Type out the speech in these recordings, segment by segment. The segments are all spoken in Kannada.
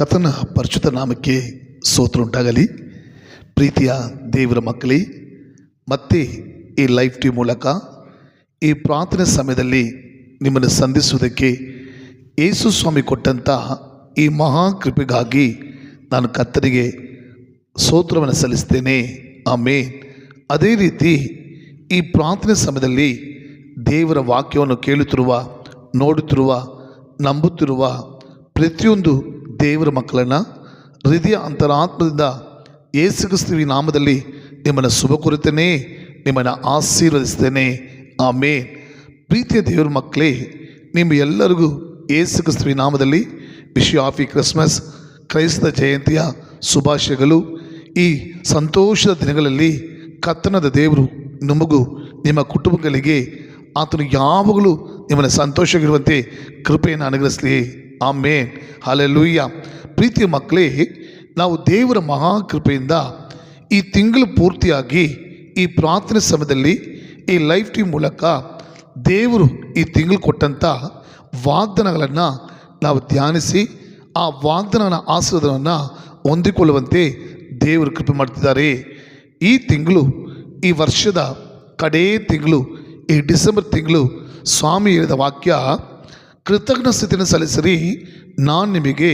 ಕರ್ತನ ಪರಿಶುದ್ಧ ನಾಮಕ್ಕೆ ಸ್ತೋತ್ರ ಉಂಟಾಗಲಿ. ಪ್ರೀತಿಯ ದೇವರ ಮಕ್ಕಳೇ, ಮತ್ತೆ ಈ ಲೈವ್ ಟಿ ಮೂಲಕ ಈ ಪ್ರಾರ್ಥನೆ ಸಮಯದಲ್ಲಿ ನಿಮ್ಮನ್ನು ಸಂಧಿಸುವುದಕ್ಕೆ ಯೇಸು ಸ್ವಾಮಿ ಕೊಟ್ಟಂಥ ಈ ಮಹಾಕೃಪೆಗಾಗಿ ನಾನು ಕರ್ತನಿಗೆ ಸ್ತೋತ್ರವನ್ನು ಸಲ್ಲಿಸ್ತೇನೆ. ಆಮೇನ್. ಅದೇ ರೀತಿ ಈ ಪ್ರಾರ್ಥನೆ ಸಮಯದಲ್ಲಿ ದೇವರ ವಾಕ್ಯವನ್ನು ಕೇಳುತ್ತಿರುವ, ನೋಡುತ್ತಿರುವ, ನಂಬುತ್ತಿರುವ ಪ್ರತಿಯೊಂದು ದೇವರ ಮಕ್ಕಳನ್ನು ಹೃದಯ ಅಂತರಾತ್ಮದಿಂದ ಯೇಸು ಕ್ರಿಸ್ತುವಿನ ನಾಮದಲ್ಲಿ ನಿಮ್ಮನ್ನು ಶುಭ ಕೋರುತ್ತೇನೆ, ನಿಮ್ಮನ್ನು ಆಶೀರ್ವದಿಸ್ತೇನೆ. ಆಮೇನ್. ಪ್ರೀತಿಯ ದೇವರ ಮಕ್ಕಳೇ, ನಿಮ್ಮ ಎಲ್ಲರಿಗೂ ಯೇಸು ಕ್ರಿಸ್ತುವಿನ ನಾಮದಲ್ಲಿ ಹ್ಯಾಪಿ ಕ್ರಿಸ್ಮಸ್, ಕ್ರೈಸ್ತ ಜಯಂತಿಯ ಶುಭಾಶಯಗಳು. ಈ ಸಂತೋಷದ ದಿನಗಳಲ್ಲಿ ಕರ್ತನಾದ ದೇವರು ನಿಮಗೂ ನಿಮ್ಮ ಕುಟುಂಬಗಳಿಗೆ ಆತನು ಯಾವಾಗಲೂ ನಿಮ್ಮನ್ನು ಸಂತೋಷವಾಗಿರುವಂತೆ ಕೃಪೆಯನ್ನು ಅನುಗ್ರಹಿಸಲಿ. ಆಮೇನ್. ಹಲ್ಲೆಲೂಯಾ. ಪ್ರೀತಿಯ ಮಕ್ಕಳೇ, ನಾವು ದೇವರ ಮಹಾಕೃಪೆಯಿಂದ ಈ ತಿಂಗಳು ಪೂರ್ತಿಯಾಗಿ ಈ ಪ್ರಾರ್ಥನೆ ಸಮಯದಲ್ಲಿ ಈ ಲೈವ್ ಟಿ ಮೂಲಕ ದೇವರು ಈ ತಿಂಗಳು ಕೊಟ್ಟಂಥ ವಾಗ್ದಾನಗಳನ್ನು ನಾವು ಧ್ಯಾನಿಸಿ ಆ ವಾಗ್ದಾನನ ಆಶೀರ್ವಾದವನ್ನು ಹೊಂದಿಕೊಳ್ಳುವಂತೆ ದೇವರು ಕೃಪೆ ಮಾಡ್ತಿದ್ದಾರೆ. ಈ ತಿಂಗಳು, ಈ ವರ್ಷದ ಕಡೇ ತಿಂಗಳು, ಈ ಡಿಸೆಂಬರ್ ತಿಂಗಳು ಸ್ವಾಮಿ ಹೇಳಿದ ವಾಕ್ಯ, ಕೃತಜ್ಞ ಸ್ಥಿತಿಯನ್ನು ಸಲ್ಲಿಸಿರಿ, ನಾನು ನಿಮಗೆ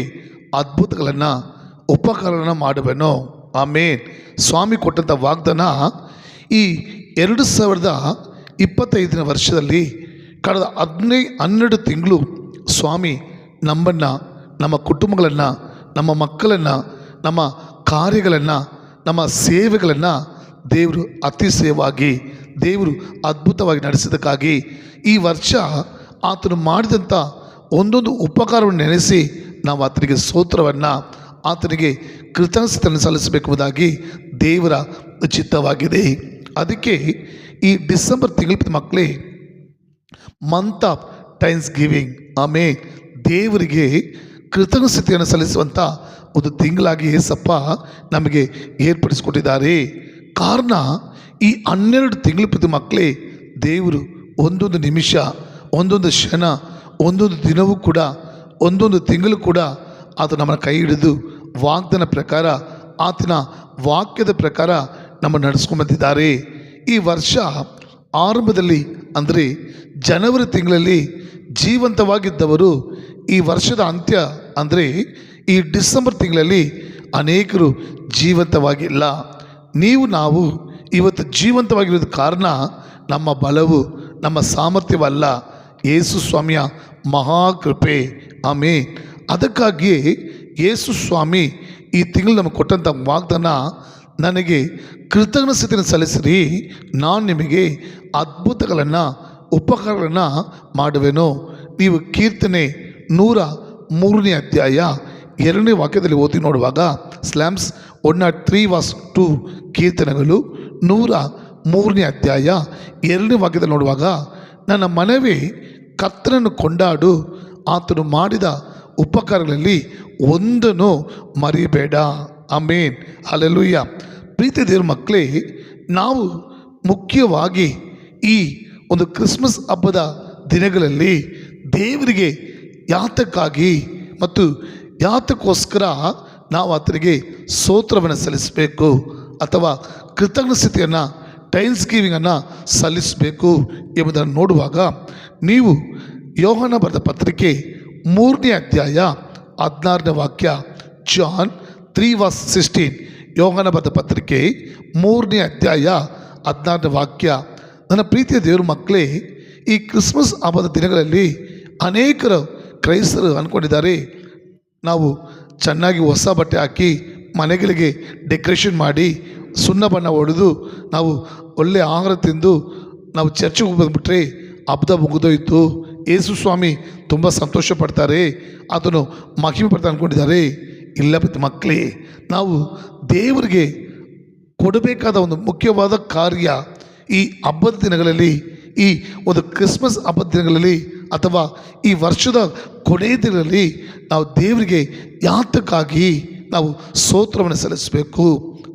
ಅದ್ಭುತಗಳನ್ನು ಉಪಕಾರಗಳನ್ನು ಮಾಡುವೆನು. ಆಮೇನ್. ಸ್ವಾಮಿ ಕೊಟ್ಟಂಥ ವಾಗ್ದಾನ ಈ 2025 ವರ್ಷದಲ್ಲಿ ಕಳೆದ 12 ತಿಂಗಳು ಸ್ವಾಮಿ ನಮ್ಮನ್ನು, ನಮ್ಮ ಕುಟುಂಬಗಳನ್ನು, ನಮ್ಮ ಮಕ್ಕಳನ್ನು, ನಮ್ಮ ಕಾರ್ಯಗಳನ್ನು, ನಮ್ಮ ಸೇವೆಗಳನ್ನು ದೇವರು ಅತಿಶಯವಾಗಿ, ದೇವರು ಅದ್ಭುತವಾಗಿ ನಡೆಸಿದ್ದಕ್ಕಾಗಿ ಈ ವರ್ಷ ಆತನು ಮಾಡಿದಂಥ ಒಂದೊಂದು ಉಪಕಾರವನ್ನು ನೆನೆಸಿ ನಾವು ಆತನಿಗೆ ಸ್ತೋತ್ರವನ್ನು, ಆತನಿಗೆ ಕೃತಜ್ಞತೆಯನ್ನು ಸಲ್ಲಿಸಬೇಕೆಂಬುದಾಗಿ ದೇವರ ಚಿತ್ತವಾಗಿದೆ. ಅದಕ್ಕೆ ಈ ಡಿಸೆಂಬರ್ ತಿಂಗಳ ಮಕ್ಕಳೇ, ಮಂತ್ ಆಫ್ ಥ್ಯಾಂಕ್ಸ್ ಗಿವಿಂಗ್, ಆಮೇಲೆ ದೇವರಿಗೆ ಕೃತಜ್ಞತೆಯನ್ನು ಸಲ್ಲಿಸುವಂಥ ಒಂದು ತಿಂಗಳಾಗಿ ಏಸಪ್ಪ ನಮಗೆ ಏರ್ಪಡಿಸಿಕೊಟ್ಟಿದ್ದಾರೆ. ಕಾರಣ ಈ 12 ತಿಂಗಳ ಪ್ರತಿ ಮಕ್ಕಳೇ ದೇವರು ಒಂದೊಂದು ನಿಮಿಷ, ಒಂದೊಂದು ಕ್ಷಣ, ಒಂದೊಂದು ದಿನವೂ ಕೂಡ, ಒಂದೊಂದು ತಿಂಗಳು ಕೂಡ ಆತ ನಮ್ಮನ್ನು ಕೈ ಹಿಡಿದು ವಾಗ್ದಾನ ಪ್ರಕಾರ, ಆತನ ವಾಕ್ಯದ ಪ್ರಕಾರ ನಮ್ಮನ್ನು ನಡೆಸ್ಕೊಂಬಂದಿದ್ದಾರೆ. ಈ ವರ್ಷ ಆರಂಭದಲ್ಲಿ ಅಂದರೆ ಜನವರಿ ತಿಂಗಳಲ್ಲಿ ಜೀವಂತವಾಗಿದ್ದವರು ಈ ವರ್ಷದ ಅಂತ್ಯ ಅಂದರೆ ಈ ಡಿಸೆಂಬರ್ ತಿಂಗಳಲ್ಲಿ ಅನೇಕರು ಜೀವಂತವಾಗಿಲ್ಲ. ನಾವು ಇವತ್ತು ಜೀವಂತವಾಗಿರೋದು ಕಾರಣ ನಮ್ಮ ಬಲವು, ನಮ್ಮ ಸಾಮರ್ಥ್ಯವಲ್ಲ, ಯೇಸು ಸ್ವಾಮಿಯ ಮಹಾಕೃಪೆ. ಆಮೇನ್. ಅದಕ್ಕಾಗಿಯೇ ಯೇಸು ಸ್ವಾಮಿ ಈ ತಿಂಗಳು ನಮಗೆ ಕೊಟ್ಟಂಥ ವಾಗ್ದಾನ, ನನಗೆ ಕೃತಜ್ಞ ಸ್ಥಿತಿಯನ್ನು ಸಲ್ಲಿಸಿರಿ, ನಾನು ನಿಮಗೆ ಅದ್ಭುತಗಳನ್ನು ಉಪಕಾರಗಳನ್ನು ಮಾಡುವೆನು. ನೀವು ಕೀರ್ತನೆ 103ನೇ ಅಧ್ಯಾಯ 2ನೇ ವಾಕ್ಯದಲ್ಲಿ ಓದಿ ನೋಡುವಾಗ, ಸ್ಲ್ಯಾಮ್ಸ್ 103:2 ಕೀರ್ತನೆಗಳು 103ನೇ ಅಧ್ಯಾಯ 2ನೇ ವಾಕ್ಯದಲ್ಲಿ ನೋಡುವಾಗ, ನನ್ನ ಮನವೇ ಕರ್ತನನ್ನು ಕೊಂಡಾಡು, ಆತನು ಮಾಡಿದ ಉಪಕಾರಗಳಲ್ಲಿ ಒಂದನ್ನು ಮರಿಬೇಡ. ಆಮೇನ್. ಹಲ್ಲೆಲೂಯಾ. ಪ್ರೀತಿ ದೇವರ ಮಕ್ಕಳೇ, ನಾವು ಮುಖ್ಯವಾಗಿ ಈ ಒಂದು ಕ್ರಿಸ್ಮಸ್ ಹಬ್ಬದ ದಿನಗಳಲ್ಲಿ ದೇವರಿಗೆ ಯಾತಕ್ಕಾಗಿ ಮತ್ತು ಯಾತಕ್ಕೋಸ್ಕರ ನಾವು ಆತನಿಗೆ ಸ್ತೋತ್ರವನ್ನು ಸಲ್ಲಿಸಬೇಕು ಅಥವಾ ಕೃತಜ್ಞ ಸ್ಥಿತಿಯನ್ನು, ಥ್ಯಾಂಕ್ಸ್ ಗಿವಿಂಗನ್ನು ಸಲ್ಲಿಸಬೇಕು ಎಂಬುದನ್ನು ನೋಡುವಾಗ, ನೀವು ಯೋಹಾನ ಬರೆದ ಪತ್ರಿಕೆ 3ನೇ ಅಧ್ಯಾಯ 16ನೇ ವಾಕ್ಯ, ಜಾನ್ 3:16, ಯೋಹಾನ ಬರೆದ ಪತ್ರಿಕೆ 3ನೇ ಅಧ್ಯಾಯ 16ನೇ ವಾಕ್ಯ. ನನ್ನ ಪ್ರೀತಿಯ ದೇವರ ಮಕ್ಕಳೇ, ಈ ಕ್ರಿಸ್ಮಸ್ ಹಬ್ಬದ ದಿನಗಳಲ್ಲಿ ಅನೇಕರು ಕ್ರೈಸ್ತರು ಅಂದ್ಕೊಂಡಿದ್ದಾರೆ, ನಾವು ಚೆನ್ನಾಗಿ ಹೊಸ ಬಟ್ಟೆ ಹಾಕಿ ಮನೆಗಳಿಗೆ ಡೆಕೋರೇಷನ್ ಮಾಡಿ ಸುಣ್ಣ ಬಣ್ಣ ಹೊಡೆದು ನಾವು ಒಳ್ಳೆಯ ಆಹಾರ ತಿಂದು ನಾವು ಚರ್ಚಿಗೆ ಬಂದುಬಿಟ್ರೆ ಹಬ್ಬದ ಮುಗಿದೋಯ್ತು, ಯೇಸು ಸ್ವಾಮಿ ತುಂಬ ಸಂತೋಷ ಪಡ್ತಾರೆ, ಅದನ್ನು ಮಹಿಮೆ ಪಡ್ತಾರೆ ಅಂದ್ಕೊಂಡಿದ್ದಾರೆ. ಇಲ್ಲ ಮಕ್ಕಳೇ, ನಾವು ದೇವರಿಗೆ ಕೊಡಬೇಕಾದ ಒಂದು ಮುಖ್ಯವಾದ ಕಾರ್ಯ ಈ ಹಬ್ಬದ ದಿನಗಳಲ್ಲಿ, ಈ ಒಂದು ಕ್ರಿಸ್ಮಸ್ ಹಬ್ಬದ ದಿನಗಳಲ್ಲಿ ಅಥವಾ ಈ ವರ್ಷದ ಕೊನೆಯ ದಿನಗಳಲ್ಲಿ ನಾವು ದೇವರಿಗೆ ಯಾತಕ್ಕಾಗಿ ನಾವು ಸ್ತೋತ್ರವನ್ನು ಸಲ್ಲಿಸಬೇಕು,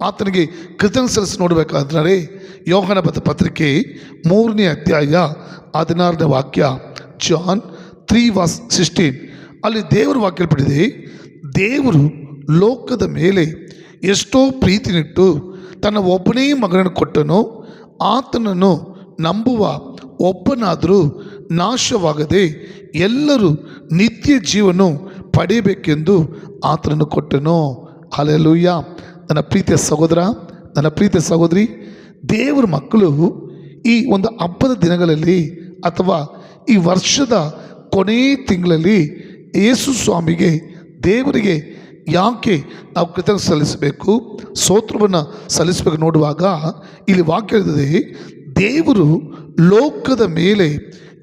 ಆತನಿಗೆ ಕೃತಜ್ಞತೆ ಸಲ್ಲಿಸಿ ನೋಡಬೇಕಾದ್ರೆ ಯೋಹಾನ ಬರೆದ ಪತ್ರಿಕೆ 3ನೇ ಅಧ್ಯಾಯ 16ನೇ ವಾಕ್ಯ, ಜಾನ್ 3:16, ಅಲ್ಲಿ ದೇವರ ವಾಕ್ಯ ಪಡಿದೆ, ದೇವರು ಲೋಕದ ಮೇಲೆ ಎಷ್ಟೋ ಪ್ರೀತಿನಿಟ್ಟು ತನ್ನ ಒಬ್ಬನೇ ಮಗನನ್ನು ಕೊಟ್ಟನು. ಆತನನ್ನು ನಂಬುವ ಒಬ್ಬನಾದರೂ ನಾಶವಾಗದೆ ಎಲ್ಲರೂ ನಿತ್ಯ ಜೀವನ ಪಡೆಯಬೇಕೆಂದು ಆತನನ್ನು ಕೊಟ್ಟನು. ಹಲ್ಲೆಲೂಯಾ. ನನ್ನ ಪ್ರೀತಿಯ ಸಹೋದರ, ನನ್ನ ಪ್ರೀತಿಯ ಸಹೋದರಿ, ದೇವರ ಮಕ್ಕಳು ಈ ಒಂದು ಹಬ್ಬದ ದಿನಗಳಲ್ಲಿ ಅಥವಾ ಈ ವರ್ಷದ ಕೊನೆಯ ತಿಂಗಳಲ್ಲಿ ಯೇಸು ಸ್ವಾಮಿಗೆ, ದೇವರಿಗೆ ಯಾಕೆ ನಾವು ಕೃತಜ್ಞತೆ ಸಲ್ಲಿಸಬೇಕು, ಸ್ತೋತ್ರವನ್ನು ಸಲ್ಲಿಸಬೇಕು ನೋಡುವಾಗ ಇಲ್ಲಿ ವಾಕ್ಯ ಹೇಳಿದೆ, ದೇವರು ಲೋಕದ ಮೇಲೆ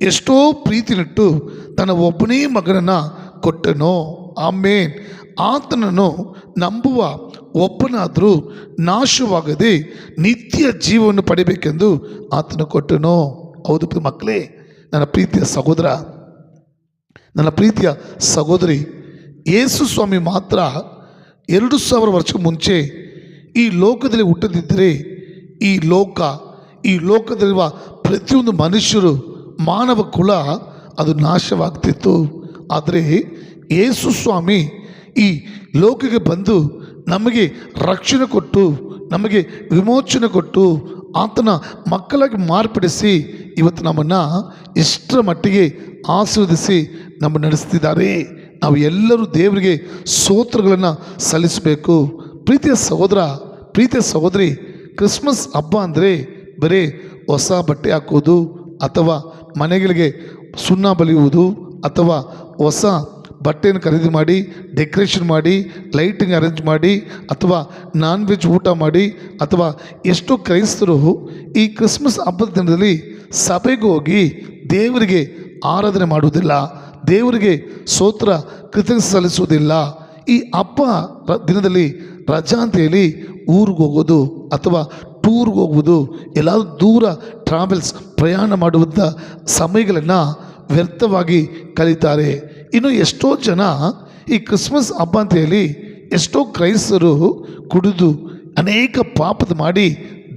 ಎಷ್ಟೋ ಪ್ರೀತಿನಿಟ್ಟು ತನ್ನ ಒಬ್ಬನೇ ಮಗನನ್ನು ಕೊಟ್ಟನು. ಆಮೇನ್. ಆತನನ್ನು ನಂಬುವ ಒಬ್ಬನಾದರೂ ನಾಶವಾಗದೆ ನಿತ್ಯ ಜೀವವನ್ನು ಪಡಿಬೇಕೆಂದು ಆತನು ಕೊಟ್ಟನು. ಹೌದು ಮಕ್ಕಳೇ, ನನ್ನ ಪ್ರೀತಿಯ ಸಹೋದರ, ನನ್ನ ಪ್ರೀತಿಯ ಸಹೋದರಿ, ಯೇಸು ಸ್ವಾಮಿ ಮಾತ್ರ 2000 ವರ್ಷ ಮುಂಚೆ ಈ ಲೋಕದಲ್ಲಿ ಹುಟ್ಟದಿದ್ದರೆ ಈ ಲೋಕದಲ್ಲಿರುವ ಪ್ರತಿಯೊಂದು ಮನುಷ್ಯರು, ಮಾನವ ಕುಲ ಅದು ನಾಶವಾಗ್ತಿತ್ತು. ಆದರೆ ಯೇಸು ಸ್ವಾಮಿ ಈ ಲೋಕಕ್ಕೆ ಬಂದು ನಮಗೆ ರಕ್ಷಣೆ ಕೊಟ್ಟು, ನಮಗೆ ವಿಮೋಚನೆ ಕೊಟ್ಟು, ಆತನ ಮಕ್ಕಳಾಗಿ ಮಾರ್ಪಡಿಸಿ ಇವತ್ತು ನಮ್ಮನ್ನು ಇಷ್ಟರ ಮಟ್ಟಿಗೆ ಆಶೀರ್ವದಿಸಿ ನಮ್ಮ ನಡೆಸ್ತಿದ್ದಾರೆ. ನಾವು ಎಲ್ಲರೂ ದೇವರಿಗೆ ಸ್ತೋತ್ರಗಳನ್ನು ಸಲ್ಲಿಸಬೇಕು. ಪ್ರೀತಿಯ ಸಹೋದರ, ಪ್ರೀತಿಯ ಸಹೋದರಿ, ಕ್ರಿಸ್ಮಸ್ ಹಬ್ಬ ಅಂದರೆ ಬರೀ ಹೊಸ ಬಟ್ಟೆ ಹಾಕೋದು ಅಥವಾ ಮನೆಗಳಿಗೆ ಸುಣ್ಣ ಬಳಿಯುವುದು ಅಥವಾ ಹೊಸ ಬಟ್ಟೆಯನ್ನು ಖರೀದಿ ಮಾಡಿ ಡೆಕೋರೇಷನ್ ಮಾಡಿ ಲೈಟಿಂಗ್ ಅರೇಂಜ್ ಮಾಡಿ ಅಥವಾ ನಾನ್ ವೆಜ್ ಊಟ ಮಾಡಿ, ಅಥವಾ ಎಷ್ಟೋ ಕ್ರೈಸ್ತರು ಈ ಕ್ರಿಸ್ಮಸ್ ಹಬ್ಬದ ದಿನದಲ್ಲಿ ಸಭೆಗೆ ಹೋಗಿ ದೇವರಿಗೆ ಆರಾಧನೆ ಮಾಡುವುದಿಲ್ಲ, ದೇವರಿಗೆ ಸ್ತೋತ್ರ ಕೃತಜ್ಞತೆ ಸಲ್ಲಿಸುವುದಿಲ್ಲ. ಈ ಹಬ್ಬ ದಿನದಲ್ಲಿ ರಜಾ ಅಂತ ಹೇಳಿ ಊರಿಗೆ ಹೋಗೋದು ಅಥವಾ ಟೂರ್ಗೆ ಹೋಗುವುದು, ಎಲ್ಲಾದರೂ ದೂರ ಟ್ರಾವೆಲ್ಸ್ ಪ್ರಯಾಣ ಮಾಡುವಂಥ ಸಮಯಗಳನ್ನು ವ್ಯರ್ಥವಾಗಿ ಕಳೀತಾರೆ. ಇನ್ನು ಎಷ್ಟೋ ಜನ ಈ ಕ್ರಿಸ್ಮಸ್ ಹಬ್ಬ ಅಂತ ಹೇಳಿ ಎಷ್ಟೋ ಕ್ರೈಸ್ತರು ಕುಡಿದು ಅನೇಕ ಪಾಪದ ಮಾಡಿ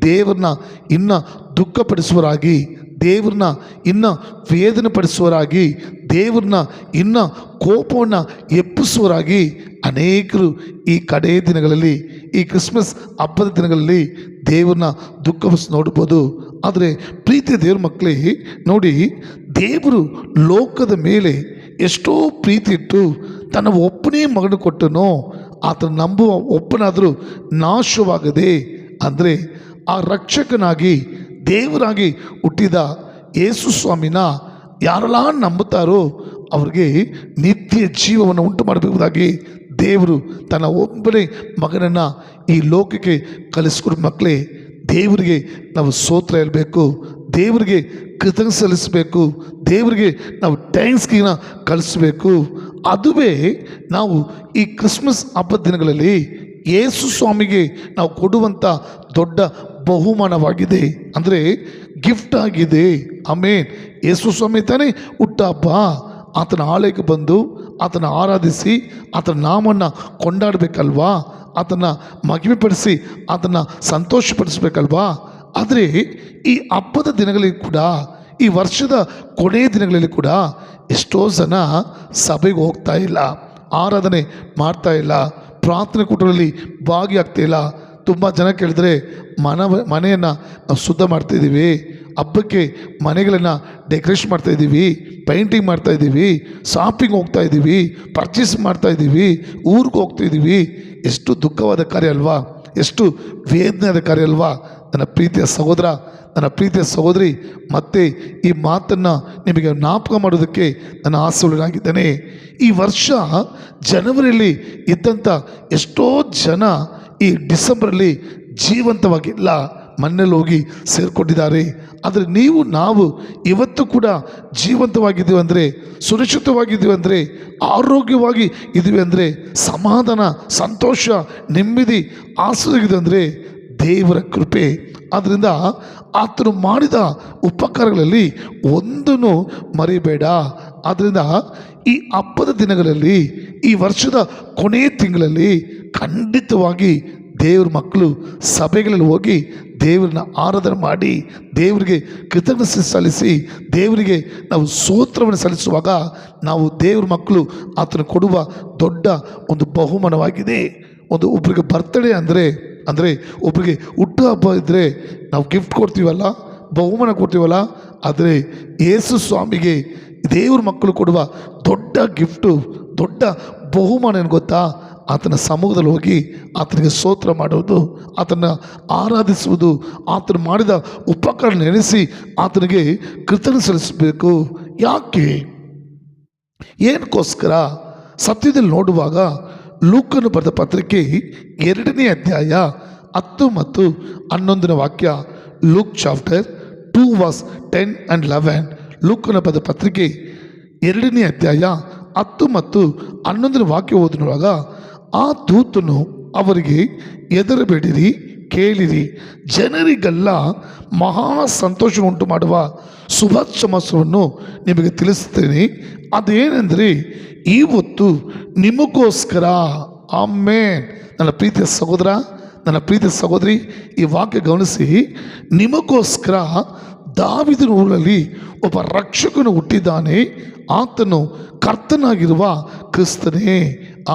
ದೇವರನ್ನ ಇನ್ನೂ ದುಃಖಪಡಿಸುವರಾಗಿ, ದೇವ್ರನ್ನ ಇನ್ನೂ ವೇದನೆ ಪಡಿಸುವರಾಗಿ, ದೇವ್ರನ್ನ ಇನ್ನೂ ಕೋಪವನ್ನು ಎಪ್ಪಿಸುವರಾಗಿ ಅನೇಕರು ಈ ಕಡೇ ದಿನಗಳಲ್ಲಿ, ಈ ಕ್ರಿಸ್ಮಸ್ ಹಬ್ಬದ ದಿನಗಳಲ್ಲಿ ದೇವ್ರನ್ನ ದುಃಖಪಡಿಸಿ ನೋಡ್ಬೋದು. ಆದರೆ ಪ್ರೀತಿಯ ದೇವ್ರ ಮಕ್ಕಳೇ ನೋಡಿ, ದೇವರು ಲೋಕದ ಮೇಲೆ ಎಷ್ಟೋ ಪ್ರೀತಿ ಇಟ್ಟು ತನ್ನ ಒಬ್ಬನೇ ಮಗನ ಕೊಟ್ಟನೋ, ಆತನ ನಂಬುವ ಒಬ್ಬನಾದರೂ ನಾಶವಾಗದೆ, ಅಂದರೆ ಆ ರಕ್ಷಕನಾಗಿ ದೇವರಾಗಿ ಹುಟ್ಟಿದ ಯೇಸು ಸ್ವಾಮಿನ ಯಾರೆಲ್ಲ ನಂಬುತ್ತಾರೋ ಅವ್ರಿಗೆ ನಿತ್ಯ ಜೀವವನ್ನು ಉಂಟು ಮಾಡಬೇಕಾಗಿ ದೇವರು ತನ್ನ ಒಬ್ಬನೇ ಮಗನನ್ನು ಈ ಲೋಕಕ್ಕೆ ಕಲಿಸ್ಕೊಡು. ಮಕ್ಕಳೇ, ದೇವರಿಗೆ ನಾವು ಸ್ತೋತ್ರ ಹೇಳಬೇಕು, ದೇವರಿಗೆ ಕೃತಜ್ಞತೆ ಸಲ್ಲಿಸಬೇಕು, ದೇವರಿಗೆ ನಾವು ಥ್ಯಾಂಕ್ಸ್ಗಿನ ಕಲಿಸಬೇಕು. ಅದುವೇ ನಾವು ಈ ಕ್ರಿಸ್ಮಸ್ ಹಬ್ಬದ ದಿನಗಳಲ್ಲಿ ಯೇಸು ಸ್ವಾಮಿಗೆ ನಾವು ಕೊಡುವಂಥ ದೊಡ್ಡ ಬಹುಮಾನವಾಗಿದೆ, ಅಂದರೆ ಗಿಫ್ಟ್ ಆಗಿದೆ. ಆಮೇನ್. ಯೇಸು ಸ್ವಾಮಿ ತಾನೇ ಹುಟ್ಟ ಹಬ್ಬ. ಆತನ ಆಲಯಕ್ಕೆ ಬಂದು ಆತನ ಆರಾಧಿಸಿ ಆತನ ನಾಮವನ್ನು ಕೊಂಡಾಡಬೇಕಲ್ವಾ, ಆತನ ಮಹಿಮೆಪಡಿಸಿ ಆತನ ಸಂತೋಷಪಡಿಸ್ಬೇಕಲ್ವಾ. ಆದರೆ ಈ ಹಬ್ಬದ ದಿನಗಳಲ್ಲಿ ಕೂಡ, ಈ ವರ್ಷದ ಕೊನೆಯ ದಿನಗಳಲ್ಲಿ ಕೂಡ ಎಷ್ಟೋ ಜನ ಸಭೆಗೆ ಹೋಗ್ತಾ ಇಲ್ಲ, ಆರಾಧನೆ ಮಾಡ್ತಾ ಇಲ್ಲ, ಪ್ರಾರ್ಥನೆ ಕೂಟಗಳಲ್ಲಿ ಭಾಗಿಯಾಗ್ತಾಯಿಲ್ಲ. ತುಂಬ ಜನ ಕೇಳಿದ್ರೆ ಮನೆಯನ್ನು ನಾವು ಶುದ್ಧ ಮಾಡ್ತಾಯಿದ್ದೀವಿ, ಹಬ್ಬಕ್ಕೆ ಮನೆಗಳನ್ನು ಡೆಕೋರೇಷನ್ ಮಾಡ್ತಾಯಿದ್ದೀವಿ, ಪೇಂಟಿಂಗ್ ಮಾಡ್ತಾಯಿದ್ದೀವಿ, ಶಾಪಿಂಗ್ ಹೋಗ್ತಾಯಿದ್ದೀವಿ, ಪರ್ಚೇಸ್ ಮಾಡ್ತಾಯಿದ್ದೀವಿ, ಊರಿಗೆ ಹೋಗ್ತಾಯಿದ್ದೀವಿ. ಎಷ್ಟು ದುಃಖವಾದ ಕಾರ್ಯ ಅಲ್ವಾ, ಎಷ್ಟು ವೇದನೆಯಾದ ಕಾರ್ಯ ಅಲ್ವಾ. ನನ್ನ ಪ್ರೀತಿಯ ಸಹೋದರ, ನನ್ನ ಪ್ರೀತಿಯ ಸಹೋದರಿ, ಮತ್ತೆ ಈ ಮಾತನ್ನು ನಿಮಗೆ ಜ್ಞಾಪಕ ಮಾಡೋದಕ್ಕೆ ನನ್ನ ಆಸೆಯುಳ್ಳನಾಗಿದ್ದೇನೆ. ಈ ವರ್ಷ ಜನವರಿಯಲ್ಲಿ ಇದ್ದಂಥ ಎಷ್ಟೋ ಜನ ಈ ಡಿಸೆಂಬರಲ್ಲಿ ಜೀವಂತವಾಗಿಲ್ಲ, ಮನೇಲಿ ಹೋಗಿ ಸೇರಿಕೊಂಡಿದ್ದಾರೆ. ಆದರೆ ನೀವು ನಾವು ಇವತ್ತು ಕೂಡ ಜೀವಂತವಾಗಿದ್ದೀವಿ ಅಂದರೆ, ಸುರಕ್ಷಿತವಾಗಿದ್ದೀವಿ ಅಂದರೆ, ಆರೋಗ್ಯವಾಗಿ ಇದ್ದೀವಿ ಅಂದರೆ, ಸಮಾಧಾನ, ಸಂತೋಷ, ನೆಮ್ಮದಿ, ಆಸರಾಗಿದೆ ಅಂದರೆ ದೇವರ ಕೃಪೆ. ಆದ್ದರಿಂದ ಆತನು ಮಾಡಿದ ಉಪಕಾರಗಳಲ್ಲಿ ಒಂದನ್ನು ಮರಿಬೇಡ. ಆದ್ದರಿಂದ ಈ ಹಬ್ಬದ ದಿನಗಳಲ್ಲಿ, ಈ ವರ್ಷದ ಕೊನೆಯ ತಿಂಗಳಲ್ಲಿ ಖಂಡಿತವಾಗಿ ದೇವ್ರ ಮಕ್ಕಳು ಸಭೆಗಳಲ್ಲಿ ಹೋಗಿ ದೇವ್ರನ್ನ ಆರಾಧನೆ ಮಾಡಿ ದೇವರಿಗೆ ಕೃತಜ್ಞತೆ ಸಲ್ಲಿಸಿ ದೇವರಿಗೆ ನಾವು ಸ್ತೋತ್ರವನ್ನು ಸಲ್ಲಿಸುವಾಗ ನಾವು ದೇವ್ರ ಮಕ್ಕಳು ಆತನ ಕೊಡುವ ದೊಡ್ಡ ಒಂದು ಬಹುಮಾನವಾಗಿದೆ. ಒಬ್ಬರಿಗೆ ಬರ್ತ್ಡೇ ಅಂದರೆ ಒಬ್ಬರಿಗೆ ಹುಟ್ಟುಹಬ್ಬ ಇದ್ದರೆ ನಾವು ಗಿಫ್ಟ್ ಕೊಡ್ತೀವಲ್ಲ, ಬಹುಮಾನ ಕೊಡ್ತೀವಲ್ಲ, ಆದರೆ ಯೇಸು ಸ್ವಾಮಿಗೆ ದೇವ್ರ ಮಕ್ಕಳು ಕೊಡುವ ದೊಡ್ಡ ಗಿಫ್ಟು, ದೊಡ್ಡ ಬಹುಮಾನ ಏನು ಗೊತ್ತಾ? ಆತನ ಸಮೂಹದಲ್ಲಿ ಹೋಗಿ ಆತನಿಗೆ ಸ್ತೋತ್ರ ಮಾಡೋದು, ಆತನ ಆರಾಧಿಸುವುದು, ಆತನು ಮಾಡಿದ ಉಪಕರಣ ನೆನೆಸಿ ಆತನಿಗೆ ಕೃತಜ್ಞತೆ ಸಲ್ಲಿಸಬೇಕು. ಯಾಕೆ, ಏನಕ್ಕೋಸ್ಕರ? ಸತ್ಯದಲ್ಲಿ ನೋಡುವಾಗ ಲೂಕನು ಬರೆದ ಪತ್ರಿಕೆ 2ನೇ ಅಧ್ಯಾಯ 10 ಮತ್ತು 11ನೇ ವಾಕ್ಯ. Luke chapter 2 verse 10 and 11. ಲೂಕನ ಬರೆದ ಪತ್ರಿಕೆ 2ನೇ ಅಧ್ಯಾಯ 10 ಮತ್ತು 11ನೇ ವಾಕ್ಯ ಓದಿರುವಾಗ, ಆ ದೂತನು ಅವರಿಗೆ, ಹೆದರಬೇಡಿರಿ, ಕೇಳಿರಿ, ಜನರಿಗೆಲ್ಲ ಮಹಾ ಸಂತೋಷ ಉಂಟು ಮಾಡುವ ಶುಭ ಸಮಾಚಾರವನ್ನು ನಿಮಗೆ ತಿಳಿಸುತ್ತೇನೆ. ಅದೇನೆಂದರೆ, ಈ ಹೊತ್ತು ನಿಮಗೋಸ್ಕರ, ಆಮೆನ್. ನನ್ನ ಪ್ರೀತಿಯ ಸಹೋದರ, ನನ್ನ ಪ್ರೀತಿಯ ಸಹೋದರಿ, ಈ ವಾಕ್ಯ ಗಮನಿಸಿ. ನಿಮಗೋಸ್ಕರ ದಾವೀದನ ಊರಲ್ಲಿ ಒಬ್ಬ ರಕ್ಷಕನು ಹುಟ್ಟಿದ್ದಾನೆ, ಆತನು ಕರ್ತನಾಗಿರುವ ಕ್ರಿಸ್ತನೇ.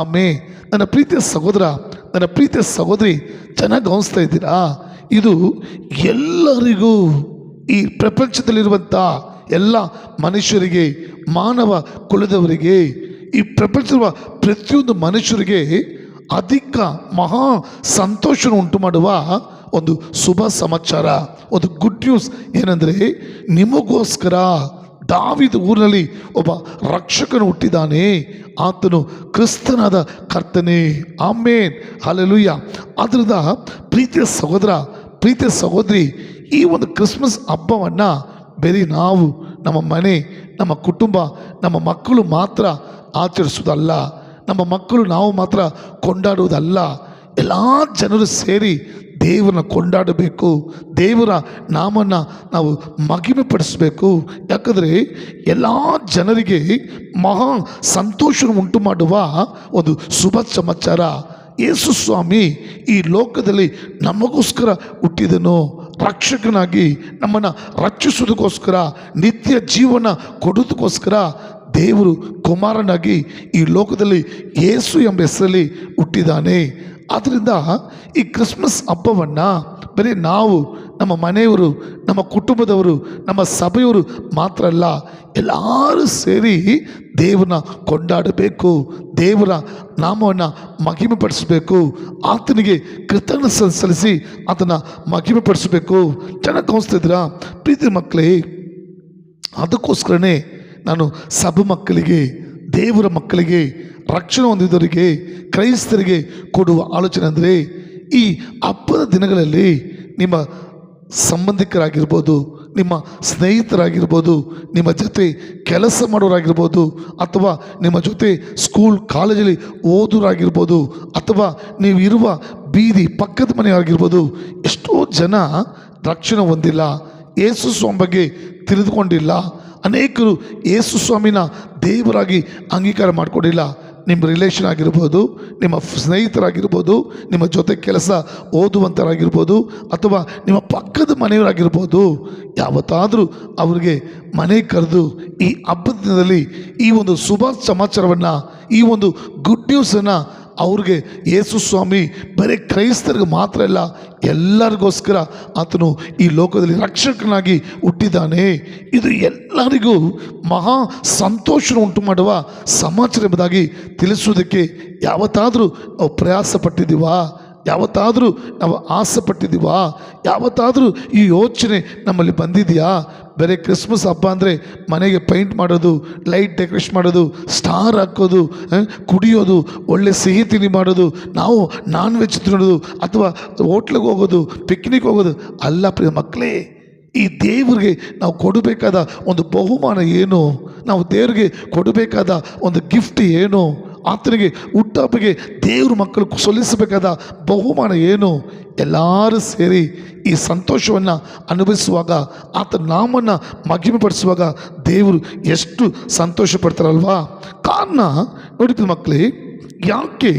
ಆಮೆನ್. ನನ್ನ ಪ್ರೀತಿಯ ಸಹೋದರ, ನನ್ನ ಪ್ರೀತಿಯ ಸಹೋದರಿ, ಚೆನ್ನಾಗಿ ಗಮನಿಸ್ತಾ ಇದ್ದೀರಾ? ಇದು ಎಲ್ಲರಿಗೂ, ಈ ಪ್ರಪಂಚದಲ್ಲಿರುವಂಥ ಎಲ್ಲ ಮನುಷ್ಯರಿಗೆ, ಮಾನವ ಕುಲದವರಿಗೆ, ಈ ಪ್ರಪಂಚದ ಪ್ರತಿಯೊಂದು ಮನುಷ್ಯರಿಗೆ ಅಧಿಕ ಮಹಾ ಸಂತೋಷವನ್ನು ಉಂಟು ಮಾಡುವ ಒಂದು ಶುಭ ಸಮಾಚಾರ, ಒಂದು ಗುಡ್ ನ್ಯೂಸ್ ಏನೆಂದರೆ, ನಿಮಗೋಸ್ಕರ ದಾವೀದ ಊರಿನಲ್ಲಿ ಒಬ್ಬ ರಕ್ಷಕನು ಹುಟ್ಟಿದ್ದಾನೆ, ಆತನು ಕ್ರಿಸ್ತನಾದ ಕರ್ತನೇ. ಆಮೇನ್, ಹಲ್ಲೆಲೂಯಾ. ಆದ್ದರಿಂದ ಪ್ರೀತಿಯ ಸಹೋದರ, ಪ್ರೀತಿಯ ಸಹೋದರಿ, ಈ ಒಂದು ಕ್ರಿಸ್ಮಸ್ ಹಬ್ಬವನ್ನು ಬರೀ ನಾವು, ನಮ್ಮ ಮನೆ, ನಮ್ಮ ಕುಟುಂಬ, ನಮ್ಮ ಮಕ್ಕಳು ಮಾತ್ರ ಆಚರಿಸುವುದಲ್ಲ, ನಮ್ಮ ಮಕ್ಕಳು ನಾವು ಮಾತ್ರ ಕೊಂಡಾಡುವುದಲ್ಲ. ಎಲ್ಲ ಜನರು ಸೇರಿ ದೇವರನ್ನ ಕೊಂಡಾಡಬೇಕು, ದೇವರ ನಾಮನ್ನು ನಾವು ಮಹಿಮೆ ಪಡಿಸಬೇಕು. ಯಾಕಂದರೆ ಎಲ್ಲ ಜನರಿಗೆ ಮಹಾ ಸಂತೋಷವನ್ನು ಉಂಟು ಮಾಡುವ ಒಂದು ಶುಭ ಸಮಾಚಾರ. ಯೇಸು ಸ್ವಾಮಿ ಈ ಲೋಕದಲ್ಲಿ ನಮಗೋಸ್ಕರ ಹುಟ್ಟಿದನು, ರಕ್ಷಕನಾಗಿ ನಮ್ಮನ್ನು ರಕ್ಷಿಸುವುದಕ್ಕೋಸ್ಕರ, ನಿತ್ಯ ಜೀವನ ಕೊಡುವುದಕ್ಕೋಸ್ಕರ ದೇವರು ಕುಮಾರನಾಗಿ ಈ ಲೋಕದಲ್ಲಿ ಯೇಸು ಎಂಬ ಹೆಸರಲ್ಲಿ ಹುಟ್ಟಿದ್ದಾನೆ. ಆದ್ದರಿಂದ ಈ ಕ್ರಿಸ್ಮಸ್ ಹಬ್ಬವನ್ನು ಬರೀ ನಾವು, ನಮ್ಮ ಮನೆಯವರು, ನಮ್ಮ ಕುಟುಂಬದವರು, ನಮ್ಮ ಸಭೆಯವರು ಮಾತ್ರ ಅಲ್ಲ, ಎಲ್ಲರೂ ಸೇರಿ ದೇವರನ್ನ ಕೊಂಡಾಡಬೇಕು, ದೇವರ ನಾಮವನ್ನು ಮಹಿಮೆಪಡಿಸಬೇಕು, ಆತನಿಗೆ ಕೃತಜ್ಞತೆ ಸಲ್ಲಿಸಿ ಆತನ ಮಹಿಮೆಪಡಿಸಬೇಕು. ಚೆನ್ನಾಗಿ ಗಮನಿಸ್ತಿದ್ದೀರಾ ಪ್ರೀತಿ ಮಕ್ಕಳೇ? ಅದಕ್ಕೋಸ್ಕರನೇ ನಾನು ಸಭೆ ಮಕ್ಕಳಿಗೆ, ದೇವರ ಮಕ್ಕಳಿಗೆ, ರಕ್ಷಣೆ ಹೊಂದಿದವರಿಗೆ, ಕ್ರೈಸ್ತರಿಗೆ ಕೊಡುವ ಆಲೋಚನೆ ಅಂದರೆ, ಈ ಹಬ್ಬದ ದಿನಗಳಲ್ಲಿ ನಿಮ್ಮ ಸಂಬಂಧಿಕರಾಗಿರ್ಬೋದು, ನಿಮ್ಮ ಸ್ನೇಹಿತರಾಗಿರ್ಬೋದು, ನಿಮ್ಮ ಜೊತೆ ಕೆಲಸ ಮಾಡೋರಾಗಿರ್ಬೋದು, ಅಥವಾ ನಿಮ್ಮ ಜೊತೆ ಸ್ಕೂಲ್ ಕಾಲೇಜಲ್ಲಿ ಓದೋರಾಗಿರ್ಬೋದು, ಅಥವಾ ನೀವು ಇರುವ ಬೀದಿ ಪಕ್ಕದ ಮನೆಯಾಗಿರ್ಬೋದು, ಎಷ್ಟೋ ಜನ ರಕ್ಷಣೆ ಹೊಂದಿಲ್ಲ, ಯೇಸು ಸ್ವಾಮಿ ಬಗ್ಗೆ ತಿಳಿದುಕೊಂಡಿಲ್ಲ. ಅನೇಕರು ಯೇಸು ಸ್ವಾಮಿನ ದೇವರಾಗಿ ಅಂಗೀಕಾರ ಮಾಡಿಕೊಂಡಿಲ್ಲ. ನಿಮ್ಮ ರಿಲೇಷನ್ ಆಗಿರ್ಬೋದು, ನಿಮ್ಮ ಸ್ನೇಹಿತರಾಗಿರ್ಬೋದು, ನಿಮ್ಮ ಜೊತೆ ಕೆಲಸ ಓದುವಂಥರಾಗಿರ್ಬೋದು, ಅಥವಾ ನಿಮ್ಮ ಪಕ್ಕದ ಮನೆಯವರಾಗಿರ್ಬೋದು, ಯಾವತ್ತಾದರೂ ಅವ್ರಿಗೆ ಮನೆ ಕರೆದು ಈ ಹಬ್ಬದ ದಿನದಲ್ಲಿ ಈ ಒಂದು ಶುಭ ಸಮಾಚಾರವನ್ನು, ಈ ಒಂದು ಗುಡ್ ನ್ಯೂಸನ್ನು ಅವ್ರಿಗೆ ಯೇಸು ಸ್ವಾಮಿ ಬರೀ ಕ್ರೈಸ್ತರಿಗೆ ಮಾತ್ರ ಇಲ್ಲ, ಎಲ್ಲರಿಗೋಸ್ಕರ ಆತನು ಈ ಲೋಕದಲ್ಲಿ ರಕ್ಷಕನಾಗಿ ಹುಟ್ಟಿದ್ದಾನೆ, ಇದು ಎಲ್ಲರಿಗೂ ಮಹಾ ಸಂತೋಷ ಉಂಟು ಮಾಡುವ ಸಮಾಚಾರ ಎಂಬುದಾಗಿ ತಿಳಿಸುವುದಕ್ಕೆ ಯಾವತ್ತಾದರೂ ನಾವು ಪ್ರಯಾಸ ಪಟ್ಟಿದ್ದೀವಾ? ಯಾವತ್ತಾದರೂ ನಾವು ಆಸೆ ಪಟ್ಟಿದ್ದೀವಾ? ಯಾವತ್ತಾದರೂ ಈ ಯೋಚನೆ ನಮ್ಮಲ್ಲಿ ಬಂದಿದೆಯಾ? ಬೇರೆ ಕ್ರಿಸ್ಮಸ್ ಹಬ್ಬ ಅಂದರೆ ಮನೆಗೆ ಪೈಂಟ್ ಮಾಡೋದು, ಲೈಟ್ ಡೆಕೋರೇಷನ್ ಮಾಡೋದು, ಸ್ಟಾರ್ ಹಾಕೋದು, ಕುಡಿಯೋದು, ಒಳ್ಳೆ ಸಿಹಿ ತಿಂಡಿ ಮಾಡೋದು, ನಾವು ನಾನ್ ವೆಜ್ ತಿನ್ನೋದು, ಅಥವಾ ಹೋಟ್ಲಿಗೆ ಹೋಗೋದು, ಪಿಕ್ನಿಕ್ ಹೋಗೋದು ಅಲ್ಲ ಪ್ರಿಯ ಮಕ್ಕಳೇ. ಈ ದೇವರಿಗೆ ನಾವು ಕೊಡಬೇಕಾದ ಒಂದು ಬಹುಮಾನ ಏನು? ನಾವು ದೇವರಿಗೆ ಕೊಡಬೇಕಾದ ಒಂದು ಗಿಫ್ಟ್ ಏನು? ಆತನಿಗೆ ಹುಟ್ಟಹಬ್ಬಕ್ಕೆ ದೇವ್ರ ಮಕ್ಕಳು ಸಲ್ಲಿಸಬೇಕಾದ ಬಹುಮಾನ ಏನು? ಎಲ್ಲರೂ ಸೇರಿ ಈ ಸಂತೋಷವನ್ನು ಅನುಭವಿಸುವಾಗ, ಆತನ ನಾಮನ್ನು ಮಹಿಮೆಪಡಿಸುವಾಗ ದೇವರು ಎಷ್ಟು ಸಂತೋಷ ಪಡ್ತಾರಲ್ವಾ? ಕಾರಣ ನೋಡಿ ಮಕ್ಕಳೇ, ಯಾಕೆ